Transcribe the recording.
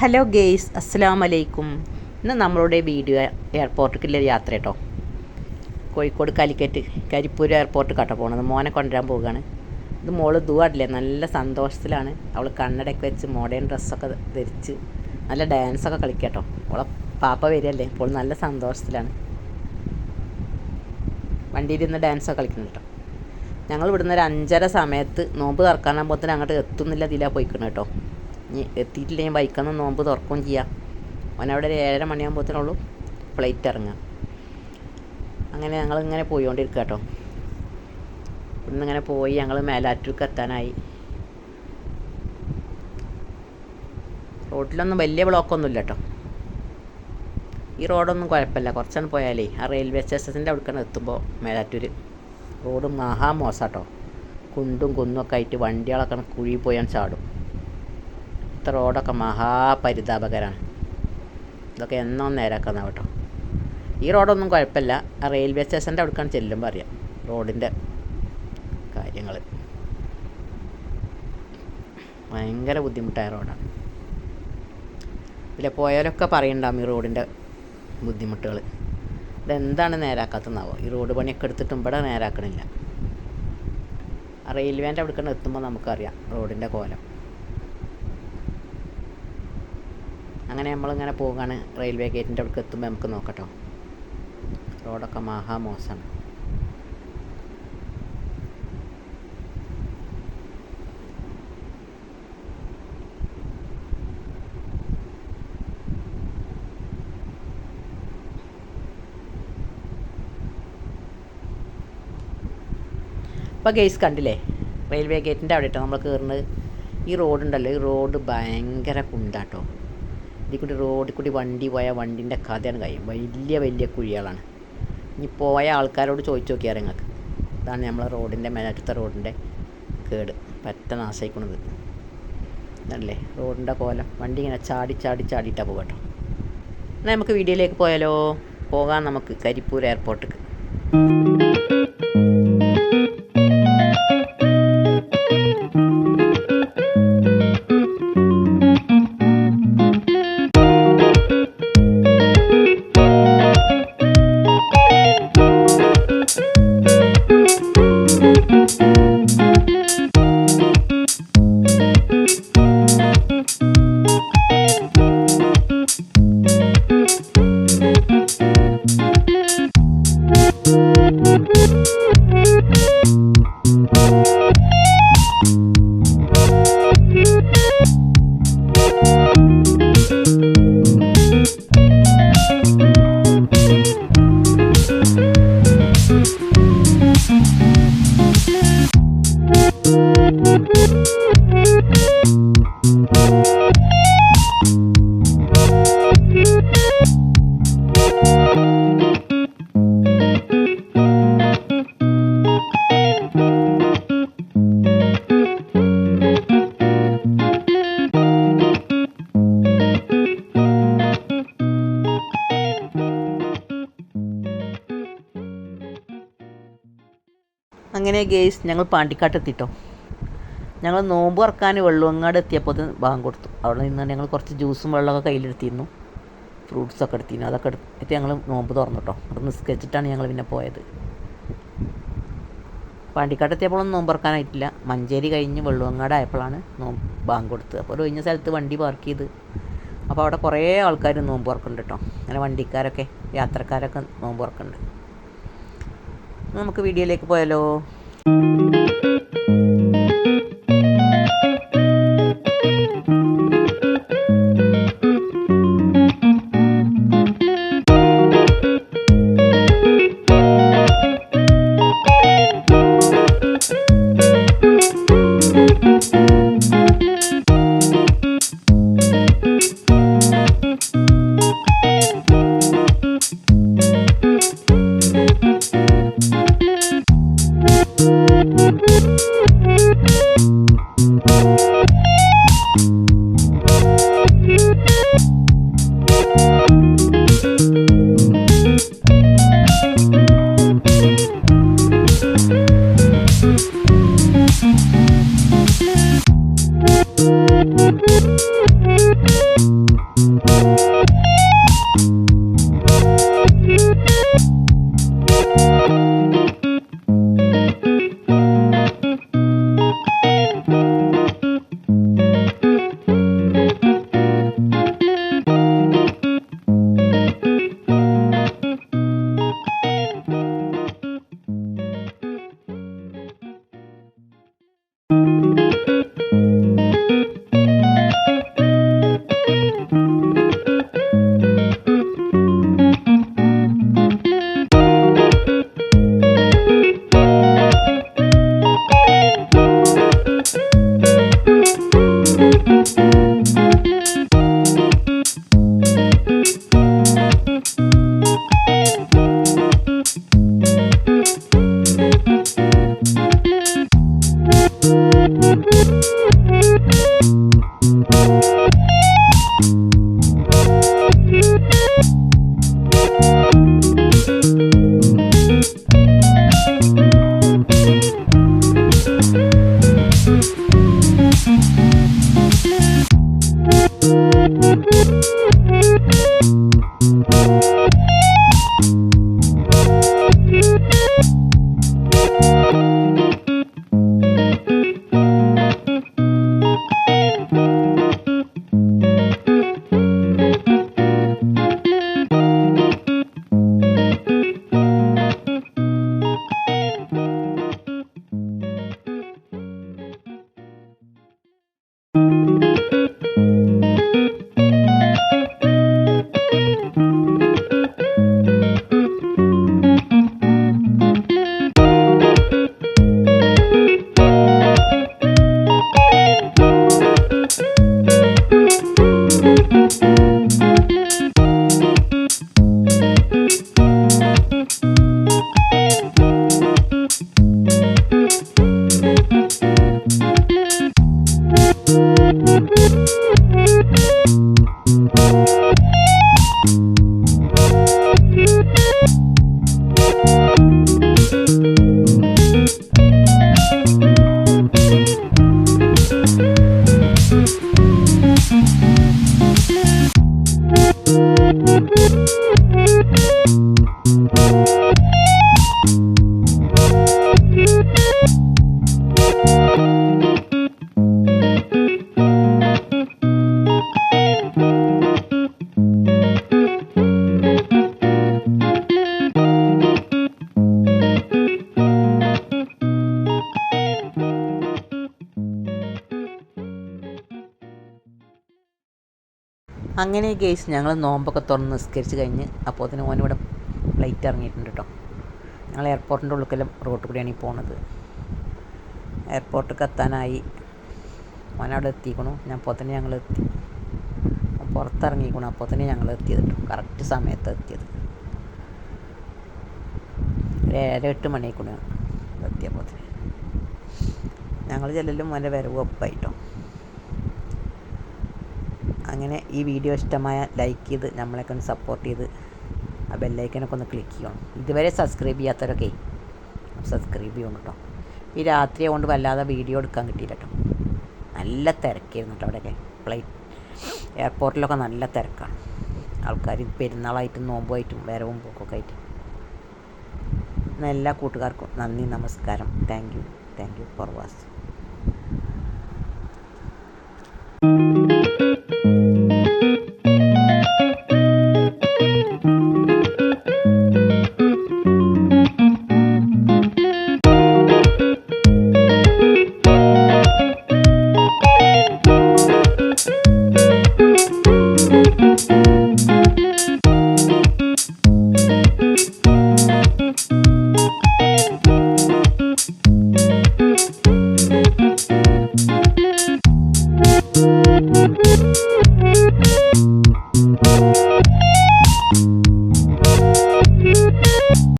Hello guys, അസ്സലാമു അലൈക്കും. ഇന്ന് നമ്മളുടെ വീഡിയോ എയർപോർട്ടിലേക്കുള്ള യാത്ര കേട്ടോ. കോഴിക്കോട് കാലിക്കറ്റ് കരിപ്പൂർ എയർപോർട്ട് കട്ട പോകണത്. മോനെ കൊണ്ടുവരാൻ പോവുകയാണ്. ഇത് മോള് ദുവാടില്ലേ, നല്ല സന്തോഷത്തിലാണ്. അവൾ കണ്ണടയൊക്കെ വെച്ച് മോഡേൺ ഡ്രസ്സൊക്കെ ധരിച്ച് നല്ല ഡാൻസൊക്കെ കളിക്കട്ടോ. അവളെ പാപ്പ വരികയല്ലേ, അപ്പോൾ നല്ല സന്തോഷത്തിലാണ്. വണ്ടിയിലിരുന്ന് ഡാൻസൊക്കെ കളിക്കുന്നു കേട്ടോ. ഞങ്ങൾ ഇവിടുന്ന് ഒരു 5:30 സമയത്ത് നോമ്പ് തുറക്കാനാകുമ്പോഴത്തേന് അങ്ങോട്ട് എത്തുന്നില്ല ഇതിലാണ് പോയിക്കണം കേട്ടോ. ഇനി എത്തിയിട്ടില്ലെങ്കിൽ ബൈക്കൊന്ന് നോമ്പ് തുറക്കുകയും ചെയ്യാം. അവനവിടെ ഒരു 7:30 മണിയാകുമ്പോഴത്തേനുള്ളൂ ഫ്ലൈറ്റ് ഇറങ്ങുക. അങ്ങനെ ഞങ്ങളിങ്ങനെ പോയിക്കൊണ്ടിരിക്കുക കേട്ടോ. ഇവിടുന്ന് ഇങ്ങനെ പോയി ഞങ്ങൾ മേലാറ്റൂർക്ക് എത്താനായി. റോഡിലൊന്നും വലിയ ബ്ലോക്കൊന്നുമില്ല കേട്ടോ. ഈ റോഡൊന്നും കുഴപ്പമില്ല. കുറച്ചാണ് പോയാലേ ആ റെയിൽവേ സ്റ്റേഷൻ്റെ അവിടേക്കാണ് എത്തുമ്പോൾ മേലാറ്റൂർ റോഡ് മഹാമോശാട്ടോ. കുണ്ടും കുന്നൊക്കെ ആയിട്ട് വണ്ടികളൊക്കെ കുഴി പോയാൽ ചാടും. ഇത്ര റോഡൊക്കെ മഹാപരിതാപകരമാണ്. ഇതൊക്കെ എന്നോ നേരാക്കുന്ന കേട്ടോ. ഈ റോഡൊന്നും കുഴപ്പമില്ല. ആ റെയിൽവേ സ്റ്റേഷൻ്റെ അവിടേക്കാണ് ചെല്ലുമ്പോൾ അറിയാം റോഡിൻ്റെ കാര്യങ്ങൾ. ഭയങ്കര ബുദ്ധിമുട്ടായ റോഡാണ്. ഇതിൽ പോയാലൊക്കെ പറയുന്നുണ്ടാവും ഈ റോഡിൻ്റെ ബുദ്ധിമുട്ടുകൾ. ഇതെന്താണ് നേരാക്കാത്തതെന്നാവോ. ഈ റോഡ് പണിയൊക്കെ എടുത്തിട്ടും ഇവിടെ നേരാക്കണില്ല. ആ റെയിൽവേൻ്റെ അവിടേക്കാണ് എത്തുമ്പോൾ നമുക്കറിയാം റോഡിൻ്റെ കോലം. അങ്ങനെ നമ്മളിങ്ങനെ പോവുകയാണ്. റെയിൽവേ ഗേറ്റിൻ്റെ അവിടേക്ക് എത്തുമ്പോൾ നമുക്ക് നോക്കട്ടോ. റോഡൊക്കെ മഹാമോശമാണ്. ഇപ്പോൾ ഗെയ്സ് കണ്ടില്ലേ, റെയിൽവേ ഗേറ്റിൻ്റെ അവിടെ നമ്മൾ കയറുന്നത്. ഈ റോഡുണ്ടല്ലോ, ഈ റോഡ് ഭയങ്കര കുണ്ടാട്ടോ. റോഡിൽ കൂടി വണ്ടി പോയാൽ വണ്ടിൻ്റെ കഥയാണ് കഴിയും. വലിയ വലിയ കുഴികളാണ്. ഇനി പോയ ആൾക്കാരോട് ചോദിച്ചു നോക്കിയാൽ നിങ്ങൾക്ക്. ഇതാണ് നമ്മളെ റോഡിൻ്റെ മേലറ്റത്തെ റോഡിൻ്റെ കേട് പറ്റ നാശിക്കുന്നത്. ഇതല്ലേ റോഡിൻ്റെ കോലം. വണ്ടി ഇങ്ങനെ ചാടിയിട്ടാണ് പോകുക കേട്ടോ. എന്നാൽ നമുക്ക് വീഡിയോയിലേക്ക് പോയാലോ. പോകാം നമുക്ക് കരിപ്പൂർ എയർപോർട്ടിലേക്ക്. അങ്ങനെ ഗെയ്സ് ഞങ്ങൾ പാണ്ടിക്കാട്ട് എത്തിട്ടോ. ഞങ്ങൾ നോമ്പ് തുറക്കാൻ വെള്ളുവങ്ങാട് എത്തിയപ്പോൾ ബാങ്ക് കൊടുത്തു. അവിടെ നിന്നാണ് ഞങ്ങൾ കുറച്ച് ജ്യൂസും വെള്ളമൊക്കെ കയ്യിലെടുത്തിരുന്നു. ഫ്രൂട്ട്സൊക്കെ എടുത്തിരുന്നു. അതൊക്കെ എടുത്തിട്ട് ഞങ്ങൾ നോമ്പ് തുറന്നു കേട്ടോ. അവിടെ നിസ്കരിച്ചിട്ടാണ് ഞങ്ങൾ പിന്നെ പോയത്. പാണ്ടിക്കാട്ട് എത്തിയപ്പോഴൊന്നും നോമ്പ് തുറക്കാനായിട്ടില്ല. മഞ്ചേരി കഴിഞ്ഞ് വെള്ളുവങ്ങാട് ആയപ്പോഴാണ് ബാങ്ക് കൊടുത്തത്. അപ്പോൾ ഒരു ഒഴിഞ്ഞ സ്ഥലത്ത് വണ്ടി പാർക്ക് ചെയ്ത്. അപ്പോൾ അവിടെ കുറേ ആൾക്കാർ നോമ്പ് തുറക്കുന്നുണ്ട് കേട്ടോ. അങ്ങനെ വണ്ടിക്കാരൊക്കെ യാത്രക്കാരൊക്കെ നോമ്പ് തുറക്കുന്നുണ്ട്. നമുക്ക് വീഡിയോയിലേക്ക് പോയാലോ. അങ്ങനെ ഗെയ്സ് ഞങ്ങൾ നോമ്പൊക്കെ തുറന്ന് നിസ്കരിച്ച് കഴിഞ്ഞ് അപ്പോൾ തന്നെ ഓനിവിടെ ഫ്ലൈറ്റ് ഇറങ്ങിയിട്ടുണ്ട് കേട്ടോ. ഞങ്ങൾ എയർപോർട്ടിൻ്റെ ഉള്ളിൽ റോഡ് കൂടിയാണ് ഈ പോണത്. എയർപോർട്ടിലേക്ക് എത്താനായി. ഓനവിടെ എത്തിക്കണു. ഞാൻ അപ്പോൾ തന്നെ ഞങ്ങൾ എത്തി. പുറത്തിറങ്ങിക്കണം. അപ്പോൾ തന്നെ ഞങ്ങൾ എത്തിയത് കേട്ടോ. കറക്റ്റ് സമയത്ത് എത്തിയത്. ഒരു 7-8 മണിയായിക്കൂടെ എത്തിയപ്പോൾ തന്നെ. ഞങ്ങൾ ചെല്ലലും അവൻ്റെ വരവ് ഒപ്പായിട്ടോ. അങ്ങനെ ഈ വീഡിയോ ഇഷ്ടമായ ലൈക്ക് ചെയ്ത് നമ്മളെയൊക്കെ ഒന്ന് സപ്പോർട്ട് ചെയ്ത് ആ ബെല്ലൈക്കനൊക്കെ ഒന്ന് ക്ലിക്ക് ചെയ്യണം. ഇതുവരെ സബ്സ്ക്രൈബ് ചെയ്യാത്തവരൊക്കെ സബ്സ്ക്രൈബ് ചെയ്യണം കേട്ടോ. ഈ രാത്രി കൊണ്ട് വല്ലാതെ വീഡിയോ എടുക്കാൻ കിട്ടിയില്ല കേട്ടോ. നല്ല തിരക്കായിരുന്നു കേട്ടോ അവിടെയൊക്കെ. എയർപോർട്ടിലൊക്കെ നല്ല തിരക്കാണ്. ആൾക്കാർ പെരുന്നാളായിട്ടും നോമ്പുമായിട്ടും വരവും പോക്കൊക്കെ ആയിട്ട്. എല്ലാ കൂട്ടുകാർക്കും നന്ദി, നമസ്കാരം. Thank you for watching.